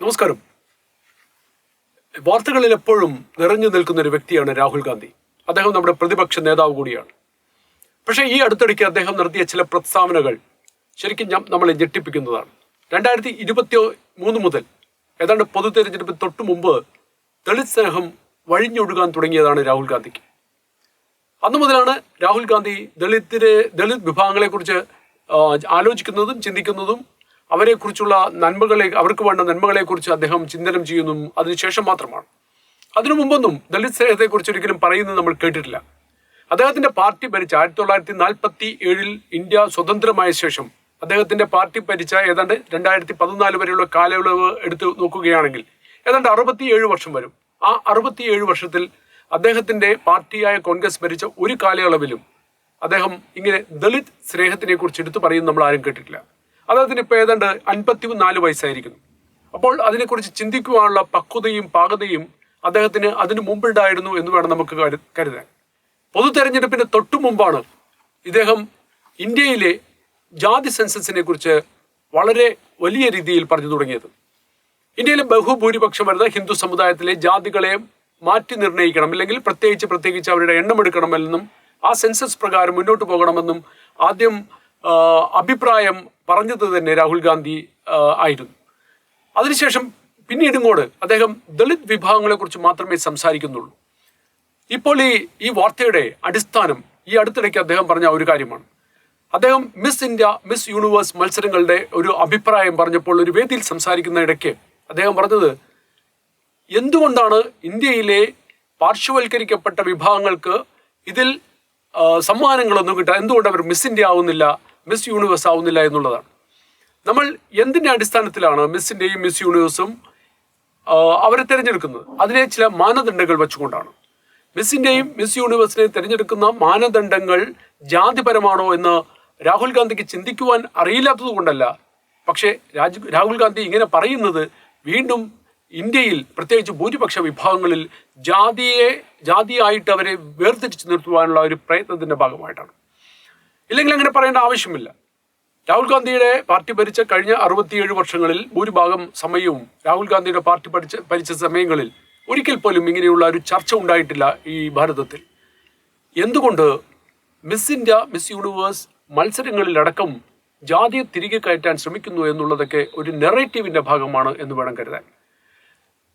നമസ്കാരം. വാർത്തകളിൽ എപ്പോഴും നിറഞ്ഞു നിൽക്കുന്ന ഒരു വ്യക്തിയാണ് രാഹുൽ ഗാന്ധി. അദ്ദേഹം നമ്മുടെ പ്രതിപക്ഷ നേതാവ് കൂടിയാണ്. പക്ഷേ ഈ അടുത്തിടയ്ക്ക് അദ്ദേഹം നടത്തിയ ചില പ്രസ്താവനകൾ ശരിക്കും നമ്മളെ ഞെട്ടിപ്പിക്കുന്നതാണ്. 2023 മുതൽ ഏതാണ്ട് പൊതു തെരഞ്ഞെടുപ്പിന് തൊട്ടു മുമ്പ് ദളിത് സ്നേഹം വഴിഞ്ഞൊഴുകാൻ തുടങ്ങിയതാണ് രാഹുൽ ഗാന്ധിക്ക്. അന്നു മുതലാണ് രാഹുൽ ഗാന്ധി ദളിത് വിഭാഗങ്ങളെക്കുറിച്ച് ആലോചിക്കുന്നതും ചിന്തിക്കുന്നതും അവരെക്കുറിച്ചുള്ള അവർക്ക് വേണ്ട നന്മകളെക്കുറിച്ച് അദ്ദേഹം ചിന്തനം ചെയ്യുന്നതും അതിനുശേഷം മാത്രമാണ്. അതിനു മുമ്പൊന്നും ദളിത് സ്നേഹത്തെക്കുറിച്ച് ഒരിക്കലും പറയുന്നത് നമ്മൾ കേട്ടിട്ടില്ല. അദ്ദേഹത്തിന്റെ പാർട്ടി ഭരിച്ച 1947 ഇന്ത്യ സ്വതന്ത്രമായ ശേഷം അദ്ദേഹത്തിന്റെ പാർട്ടി ഭരിച്ച ഏതാണ്ട് 2014 വരെയുള്ള കാലയളവ് എടുത്തു നോക്കുകയാണെങ്കിൽ ഏതാണ്ട് 67 വർഷം വരും. ആ 67 വർഷത്തിൽ അദ്ദേഹത്തിന്റെ പാർട്ടിയായ കോൺഗ്രസ് ഭരിച്ച ഒരു കാലയളവിലും അദ്ദേഹം ഇങ്ങനെ ദളിത് സ്നേഹത്തിനെ കുറിച്ച് എടുത്തു പറയുന്നത് നമ്മൾ ആരും കേട്ടിട്ടില്ല. അദ്ദേഹത്തിന് ഇപ്പോൾ ഏതാണ്ട് 54 വയസ്സായിരിക്കുന്നു. അപ്പോൾ അതിനെക്കുറിച്ച് ചിന്തിക്കുവാനുള്ള പക്വതയും പാകതയും അദ്ദേഹത്തിന് അതിനു മുമ്പുണ്ടായിരുന്നു എന്ന് വേണം നമുക്ക് കരുതാൻ. പൊതു തെരഞ്ഞെടുപ്പിന് തൊട്ടു മുമ്പാണ് ഇദ്ദേഹം ഇന്ത്യയിലെ ജാതി സെൻസസിനെ കുറിച്ച് വളരെ വലിയ രീതിയിൽ പറഞ്ഞു തുടങ്ങിയത്. ഇന്ത്യയിലെ ബഹുഭൂരിപക്ഷം വരുന്ന ഹിന്ദു സമുദായത്തിലെ ജാതികളെ മാറ്റി നിർണ്ണയിക്കണം, അല്ലെങ്കിൽ പ്രത്യേകിച്ച് അവരുടെ എണ്ണമെടുക്കണമെന്നും ആ സെൻസസ് പ്രകാരം മുന്നോട്ട് പോകണമെന്നും ആദ്യം അഭിപ്രായം പറഞ്ഞത് തന്നെ രാഹുൽ ഗാന്ധി ആയിരുന്നു. അതിനുശേഷം പിന്നീട് ഇങ്ങോട്ട് അദ്ദേഹം ദളിത് വിഭാഗങ്ങളെക്കുറിച്ച് മാത്രമേ സംസാരിക്കുന്നുള്ളൂ. ഇപ്പോൾ ഈ വാർത്തയുടെ അടിസ്ഥാനം ഈ അടുത്തിടയ്ക്ക് അദ്ദേഹം പറഞ്ഞ ഒരു കാര്യമാണ്. അദ്ദേഹം മിസ് ഇന്ത്യ, മിസ് യൂണിവേഴ്സ് മത്സരങ്ങളുടെ ഒരു അഭിപ്രായം പറഞ്ഞപ്പോൾ ഒരു വേദിയിൽ സംസാരിക്കുന്ന ഇടയ്ക്ക് അദ്ദേഹം പറഞ്ഞത്, എന്തുകൊണ്ടാണ് ഇന്ത്യയിലെ പാർശ്വവൽക്കരിക്കപ്പെട്ട വിഭാഗങ്ങൾക്ക് ഇതിൽ സമ്മാനങ്ങളൊന്നും കിട്ടുക, എന്തുകൊണ്ട് അവർ മിസ് ഇന്ത്യ ആവുന്നില്ല, മിസ് യൂണിവേഴ്സ് ആവുന്നില്ല എന്നുള്ളതാണ്. നമ്മൾ എന്തിൻ്റെ അടിസ്ഥാനത്തിലാണ് മിസ്സിൻ്റെയും മിസ് യൂണിവേഴ്സും അവരെ തിരഞ്ഞെടുക്കുന്നത്? അതിനെ ചില മാനദണ്ഡങ്ങൾ വെച്ചുകൊണ്ടാണ്. മിസ്സിൻ്റെയും മിസ് യൂണിവേഴ്സിനെയും തിരഞ്ഞെടുക്കുന്ന മാനദണ്ഡങ്ങൾ ജാതിപരമാണോ എന്ന് രാഹുൽ ഗാന്ധിക്ക് ചിന്തിക്കുവാൻ അറിയില്ലാത്തത് കൊണ്ടല്ല. പക്ഷേ രാഹുൽ ഗാന്ധി ഇങ്ങനെ പറയുന്നത് വീണ്ടും ഇന്ത്യയിൽ പ്രത്യേകിച്ച് ഭൂരിപക്ഷ വിഭാഗങ്ങളിൽ ജാതിയായിട്ട് അവരെ വേർതിരിച്ച് നിർത്തുവാനുള്ള ഒരു പ്രയത്നത്തിൻ്റെ ഭാഗമായിട്ടാണ്. ഇല്ലെങ്കിൽ അങ്ങനെ പറയേണ്ട ആവശ്യമില്ല. രാഹുൽ ഗാന്ധിയുടെ പാർട്ടി ഭരിച്ച കഴിഞ്ഞ 67 വർഷങ്ങളിൽ ഭൂരിഭാഗം സമയവും രാഹുൽ ഗാന്ധിയുടെ പാർട്ടി ഭരിച്ച സമയങ്ങളിൽ ഒരിക്കൽ പോലും ഇങ്ങനെയുള്ള ഒരു ചർച്ച ഉണ്ടായിട്ടില്ല ഈ ഭാരതത്തിൽ. എന്തുകൊണ്ട് മിസ് ഇന്ത്യ, മിസ് യൂണിവേഴ്സ് മത്സരങ്ങളിലടക്കം ജാതിയെ തിരികെ കയറ്റാൻ ശ്രമിക്കുന്നു എന്നുള്ളതൊക്കെ ഒരു നെറേറ്റീവിൻ്റെ ഭാഗമാണ് എന്ന് വേണം കരുതാൻ.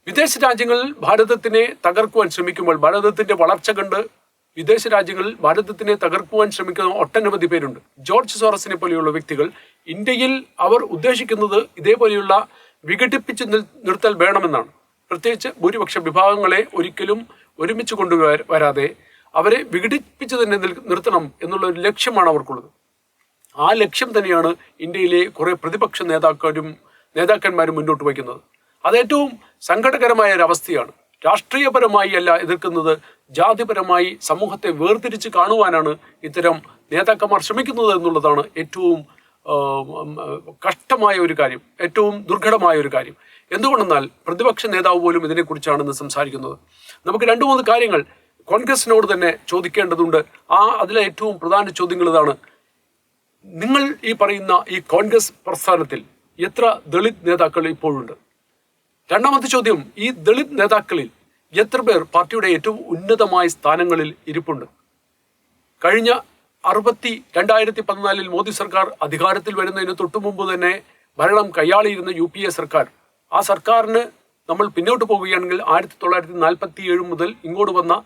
വിദേശ രാജ്യങ്ങളിൽ ഭാരതത്തിനെ തകർക്കുവാൻ ശ്രമിക്കുമ്പോൾ, ഭാരതത്തിൻ്റെ വളർച്ച കണ്ട് വിദേശ രാജ്യങ്ങളിൽ ഭാരതത്തിനെ തകർക്കുവാൻ ശ്രമിക്കുന്ന ഒട്ടനവധി പേരുണ്ട്. ജോർജ് സോറസിനെ പോലെയുള്ള വ്യക്തികൾ ഇന്ത്യയിൽ അവർ ഉദ്ദേശിക്കുന്നത് ഇതേപോലെയുള്ള വിഘടിപ്പിച്ച് നിർത്തൽ വേണമെന്നാണ്. പ്രത്യേകിച്ച് ഭൂരിപക്ഷ വിഭാഗങ്ങളെ ഒരിക്കലും ഒരുമിച്ച് കൊണ്ടുവരാതെ അവരെ വിഘടിപ്പിച്ച് തന്നെ നിർത്തണം എന്നുള്ള ഒരു ലക്ഷ്യമാണ് അവർക്കുള്ളത്. ആ ലക്ഷ്യം തന്നെയാണ് ഇന്ത്യയിലെ കുറേ പ്രതിപക്ഷ നേതാക്കന്മാരും മുന്നോട്ട് വയ്ക്കുന്നത്. അത് ഏറ്റവും സങ്കടകരമായ ഒരു അവസ്ഥയാണ്. രാഷ്ട്രീയപരമായി അല്ല എതിർക്കുന്നത്, ജാതിപരമായി സമൂഹത്തെ വേർതിരിച്ച് കാണുവാനാണ് ഇത്തരം നേതാക്കന്മാർ ശ്രമിക്കുന്നത് എന്നുള്ളതാണ് ഏറ്റവും കഷ്ടമായ ഒരു കാര്യം, ഏറ്റവും ദുർഘടമായ ഒരു കാര്യം. എന്തുകൊണ്ടെന്നാൽ പ്രതിപക്ഷ നേതാവ് പോലും ഇതിനെക്കുറിച്ചാണെന്ന് സംസാരിക്കുന്നത്. നമുക്ക് 2-3 കാര്യങ്ങൾ കോൺഗ്രസിനോട് തന്നെ ചോദിക്കേണ്ടതുണ്ട്. അതിലെ ഏറ്റവും പ്രധാന ചോദ്യങ്ങൾ ഇതാണ്. നിങ്ങൾ ഈ പറയുന്ന ഈ കോൺഗ്രസ് പ്രസ്ഥാനത്തിൽ എത്ര ദളിത് നേതാക്കൾ ഇപ്പോഴുണ്ട്? രണ്ടാമത്തെ ചോദ്യം, ഈ ദളിത് നേതാക്കളിൽ എത്ര പേർ പാർട്ടിയുടെ ഏറ്റവും ഉന്നതമായ സ്ഥാനങ്ങളിൽ ഇരിപ്പുണ്ട്? കഴിഞ്ഞ 2014 മോദി സർക്കാർ അധികാരത്തിൽ വരുന്നതിന് തൊട്ടു മുമ്പ് തന്നെ ഭരണം കൈയാളിയിരുന്ന UPA സർക്കാർ, ആ സർക്കാരിന് നമ്മൾ പിന്നോട്ട് പോവുകയാണെങ്കിൽ 1947 മുതൽ ഇങ്ങോട്ട് വന്ന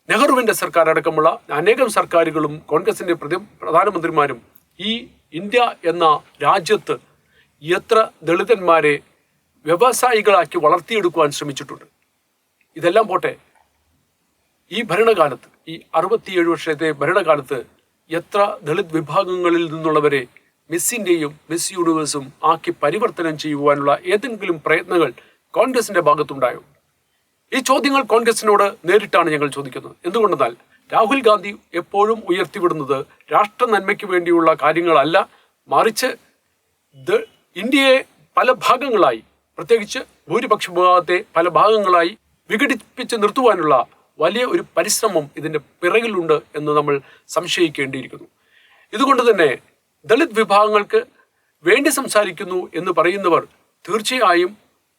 നെഹ്റുവിൻ്റെ സർക്കാർ അടക്കമുള്ള അനേകം സർക്കാരുകളും കോൺഗ്രസിൻ്റെ പ്രധാനമന്ത്രിമാരും ഈ ഇന്ത്യ എന്ന രാജ്യത്ത് എത്ര ദളിതന്മാരെ വ്യവസായികളാക്കി വളർത്തിയെടുക്കുവാൻ ശ്രമിച്ചിട്ടുണ്ട്. ഇതെല്ലാം പോട്ടെ, ഈ ഭരണകാലത്ത്, ഈ 67 വർഷത്തെ ഭരണകാലത്ത് എത്ര ദളിത് വിഭാഗങ്ങളിൽ നിന്നുള്ളവരെ മിസ്സിൻ്റെയും മിസ് യൂണിവേഴ്സും ആക്കി പരിവർത്തനം ചെയ്യുവാനുള്ള ഏതെങ്കിലും പ്രയത്നങ്ങൾ കോൺഗ്രസിൻ്റെ ഭാഗത്തുണ്ടായോ? ഈ ചോദ്യങ്ങൾ കോൺഗ്രസിനോട് നേരിട്ടാണ് ഞങ്ങൾ ചോദിക്കുന്നത്. എന്തുകൊണ്ടെന്നാൽ രാഹുൽ ഗാന്ധി എപ്പോഴും ഉയർത്തിവിടുന്നത് രാഷ്ട്ര നന്മയ്ക്ക് വേണ്ടിയുള്ള കാര്യങ്ങളല്ല, മറിച്ച് ഇന്ത്യയെ പല ഭാഗങ്ങളായി, പ്രത്യേകിച്ച് ഭൂരിപക്ഷ വിഭാഗത്തെ പല ഭാഗങ്ങളായി വിഘടിപ്പിച്ച് നിർത്തുവാനുള്ള വലിയ ഒരു പരിശ്രമം ഇതിൻ്റെ പിറകിലുണ്ട് എന്ന് നമ്മൾ സംശയിക്കേണ്ടിയിരിക്കുന്നു. ഇതുകൊണ്ട് തന്നെ ദളിത് വിഭാഗങ്ങൾക്ക് വേണ്ടി സംസാരിക്കുന്നു എന്ന് പറയുന്നവർ തീർച്ചയായും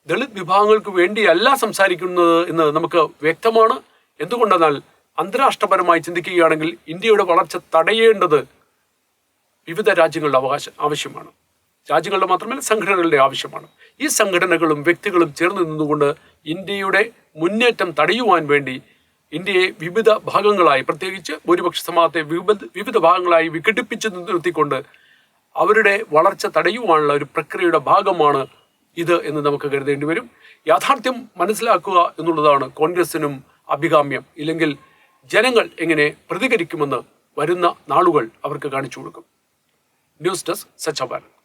ദളിത് വിഭാഗങ്ങൾക്ക് വേണ്ടിയല്ല സംസാരിക്കുന്നത് എന്ന് നമുക്ക് വ്യക്തമാണ്. എന്തുകൊണ്ടെന്നാൽ അന്താരാഷ്ട്രപരമായി ചിന്തിക്കുകയാണെങ്കിൽ ഇന്ത്യയുടെ വളർച്ച തടയേണ്ടത് വിവിധ രാജ്യങ്ങളുടെ ആവശ്യമാണ്. രാജ്യങ്ങളുടെ മാത്രമല്ല സംഘടനകളുടെ ആവശ്യമാണ്. ഈ സംഘടനകളും വ്യക്തികളും ചേർന്ന് നിന്നുകൊണ്ട് ഇന്ത്യയുടെ മുന്നേറ്റം തടയുവാൻ വേണ്ടി ഇന്ത്യയെ വിവിധ ഭാഗങ്ങളായി, പ്രത്യേകിച്ച് ഭൂരിപക്ഷ സമാജത്തെ വിവിധ ഭാഗങ്ങളായി വിഘടിപ്പിച്ച് നിർത്തിക്കൊണ്ട് അവരുടെ വളർച്ച തടയുവാനുള്ള ഒരു പ്രക്രിയയുടെ ഭാഗമാണ് ഇത് എന്ന് നമുക്ക് കരുതേണ്ടി വരും. യാഥാർത്ഥ്യം മനസ്സിലാക്കുക എന്നുള്ളതാണ് കോൺഗ്രസിനും അഭികാമ്യം. ഇല്ലെങ്കിൽ ജനങ്ങൾ എങ്ങനെ പ്രതികരിക്കുമെന്ന് വരുന്ന നാളുകൾ അവർക്ക് കാണിച്ചു കൊടുക്കും. News desk Swachh Bharat.